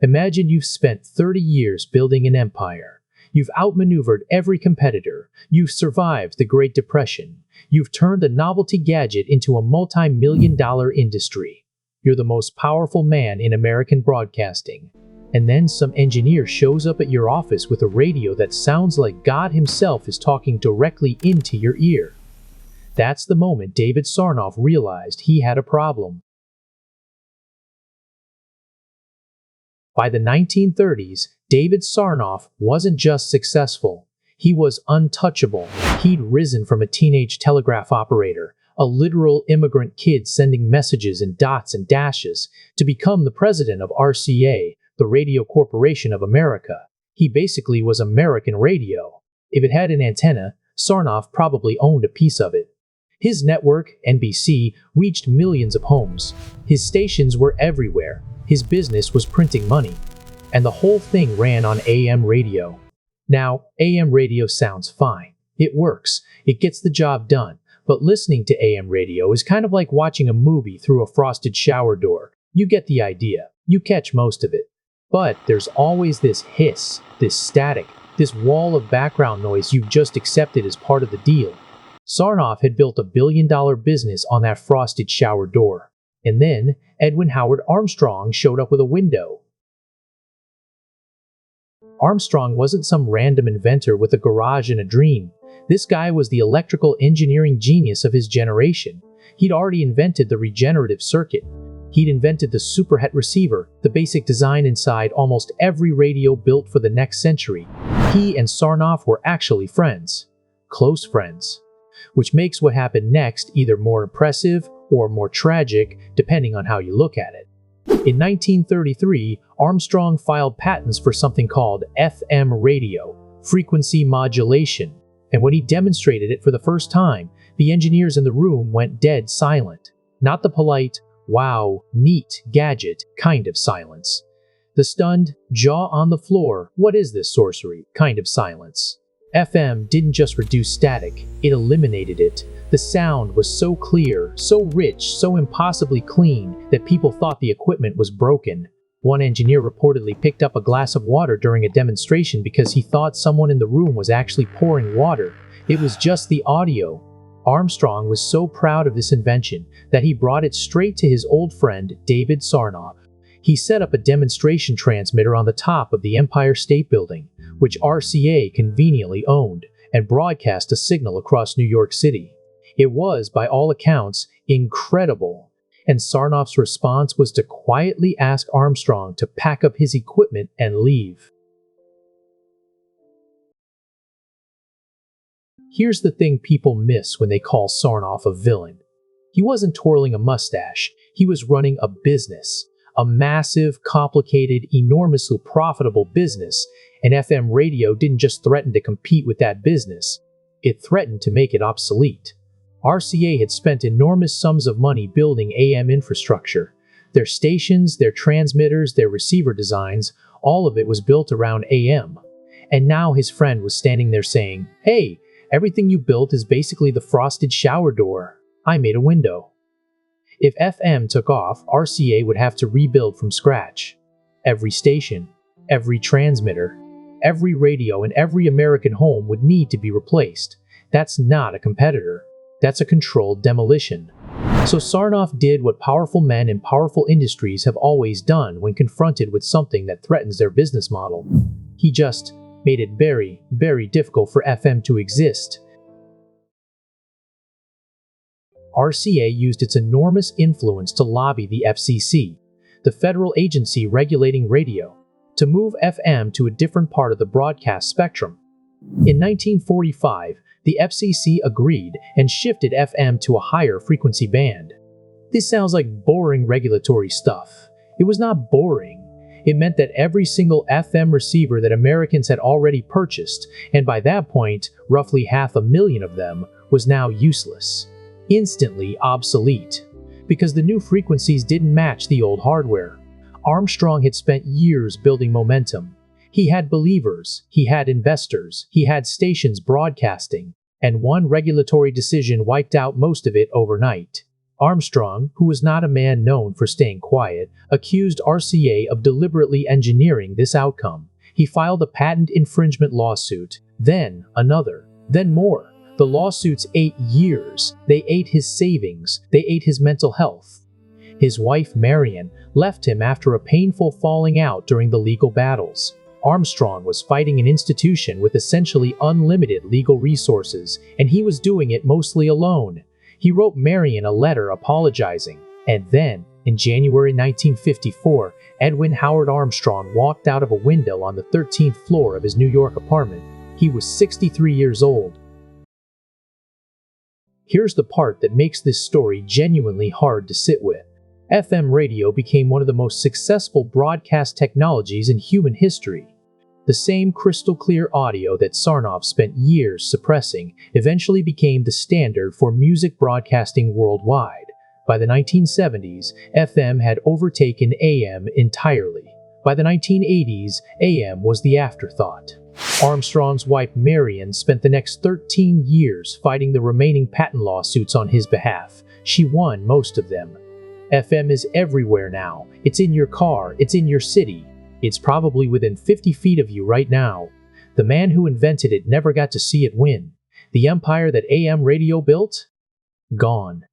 Imagine you've spent 30 years building an empire. You've outmaneuvered every competitor. You've survived the Great Depression. You've turned a novelty gadget into a multi-million-dollar industry. You're the most powerful man in American broadcasting. And then some engineer shows up at your office with a radio that sounds like God himself is talking directly into your ear. That's the moment David Sarnoff realized he had a problem. By the 1930s, David Sarnoff wasn't just successful. He was untouchable. He'd risen from a teenage telegraph operator, a literal immigrant kid sending messages in dots and dashes, to become the president of RCA, the Radio Corporation of America. He basically was American radio. If it had an antenna, Sarnoff probably owned a piece of it. His network, NBC, reached millions of homes. His stations were everywhere. His business was printing money. And the whole thing ran on AM radio. Now, AM radio sounds fine. It works. It gets the job done. But listening to AM radio is kind of like watching a movie through a frosted shower door. You get the idea. You catch most of it. But there's always this hiss, this static, this wall of background noise you've just accepted as part of the deal. Sarnoff had built a billion-dollar business on that frosted shower door. And then, Edwin Howard Armstrong showed up with a window. Armstrong wasn't some random inventor with a garage and a dream. This guy was the electrical engineering genius of his generation. He'd already invented the regenerative circuit. He'd invented the superhet receiver, the basic design inside almost every radio built for the next century. He and Sarnoff were actually friends. Close friends. Which makes what happened next either more impressive or more tragic, depending on how you look at it. In 1933, Armstrong filed patents for something called FM radio, frequency modulation, and when he demonstrated it for the first time, the engineers in the room went dead silent. Not the polite, wow, neat gadget kind of silence. The stunned, jaw on the floor, what is this sorcery kind of silence. FM didn't just reduce static, it eliminated it. The sound was so clear, so rich, so impossibly clean that people thought the equipment was broken. One engineer reportedly picked up a glass of water during a demonstration because he thought someone in the room was actually pouring water. It was just the audio. Armstrong was so proud of this invention that he brought it straight to his old friend David Sarnoff. He set up a demonstration transmitter on the top of the Empire State Building, which RCA conveniently owned, and broadcast a signal across New York City. It was, by all accounts, incredible, and Sarnoff's response was to quietly ask Armstrong to pack up his equipment and leave. Here's the thing people miss when they call Sarnoff a villain. He wasn't twirling a mustache, he was running a business. A massive, complicated, enormously profitable business, and FM radio didn't just threaten to compete with that business, it threatened to make it obsolete. RCA had spent enormous sums of money building AM infrastructure. Their stations, their transmitters, their receiver designs, all of it was built around AM. And now his friend was standing there saying, "Hey, everything you built is basically the frosted shower door. I made a window." If FM took off, RCA would have to rebuild from scratch. Every station, every transmitter, every radio in every American home would need to be replaced. That's not a competitor. That's a controlled demolition. So Sarnoff did what powerful men in powerful industries have always done when confronted with something that threatens their business model. He just made it very, very difficult for FM to exist. RCA used its enormous influence to lobby the FCC, the federal agency regulating radio, to move FM to a different part of the broadcast spectrum. In 1945, the FCC agreed and shifted FM to a higher frequency band. This sounds like boring regulatory stuff. It was not boring. It meant that every single FM receiver that Americans had already purchased, and by that point, roughly 500,000 of them, was now useless. Instantly obsolete, because the new frequencies didn't match the old hardware. Armstrong had spent years building momentum. He had believers, he had investors, he had stations broadcasting, and one regulatory decision wiped out most of it overnight. Armstrong, who was not a man known for staying quiet, accused RCA of deliberately engineering this outcome. He filed a patent infringement lawsuit, then another, then more. The lawsuits ate years. They ate his savings. They ate his mental health. His wife, Marion, left him after a painful falling out during the legal battles. Armstrong was fighting an institution with essentially unlimited legal resources, and he was doing it mostly alone. He wrote Marion a letter apologizing, and then, in January 1954, Edwin Howard Armstrong walked out of a window on the 13th floor of his New York apartment. He was 63 years old. Here's the part that makes this story genuinely hard to sit with. FM radio became one of the most successful broadcast technologies in human history. The same crystal-clear audio that Sarnoff spent years suppressing eventually became the standard for music broadcasting worldwide. By the 1970s, FM had overtaken AM entirely. By the 1980s, AM was the afterthought. Armstrong's wife Marion spent the next 13 years fighting the remaining patent lawsuits on his behalf. She won most of them. FM is everywhere now. It's in your car, it's in your city. It's probably within 50 feet of you right now. The man who invented it never got to see it win. The empire that AM radio built? Gone.